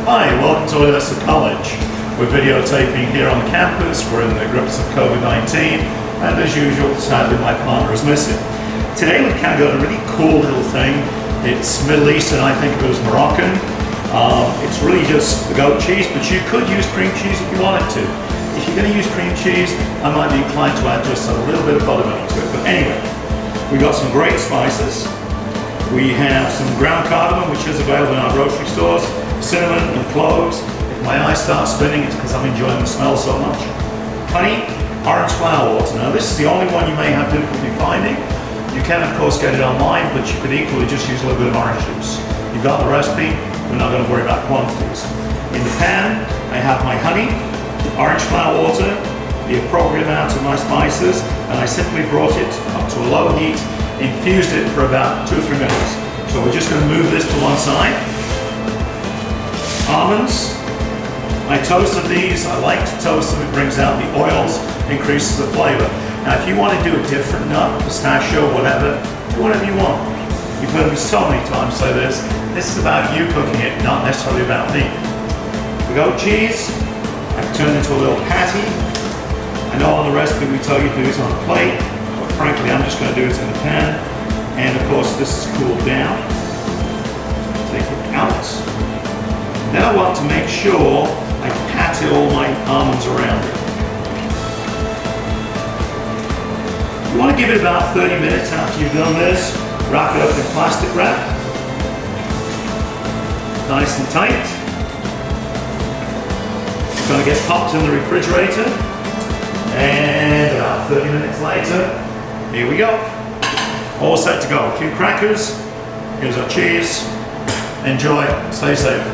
Hi, welcome to Odessa College. We're videotaping here on campus. We're in the grips of COVID-19, and as usual, sadly my partner is missing. Today we've kind of got a really cool little thing. It's Middle Eastern, I think it was Moroccan. It's really just the goat cheese, but you could use cream cheese if you wanted to. If you're going to use cream cheese, I might be inclined to add just a little bit of buttermilk to it. But anyway, we've got some great spices. We have some ground cardamom, which is available in our grocery stores, cinnamon and cloves. If my eyes start spinning, it's because I'm enjoying the smell so much. Honey, orange flower water. Now this is the only one you may have difficulty finding. You can of course get it online, but you could equally just use a little bit of orange juice. You've got the recipe, we're not going to worry about quantities. In the pan, I have my honey, orange flower water, the appropriate amount of my spices, and I simply brought it up to a low heat, infused it for about 2 or 3 minutes. So we're just going to move this to one side. Almonds, I toasted these. I like to toast them. It brings out the oils, increases the flavor. Now if you want to do a different nut, pistachio, whatever, do whatever you want. You've heard me so many times say this. This is about you cooking it, not necessarily about me. The goat cheese, I've turned into a little patty. I know on the recipe we tell you to do this on a plate, but frankly I'm just going to do it in the pan. And of course this is cooled down. Take it out. Now I want to make sure I patted all my almonds around it. You want to give it about 30 minutes after you've done this. Wrap it up in plastic wrap. Nice and tight. It's going to get popped in the refrigerator. And about 30 minutes later, here we go. All set to go. A few crackers. Here's our cheese. Enjoy. Stay safe.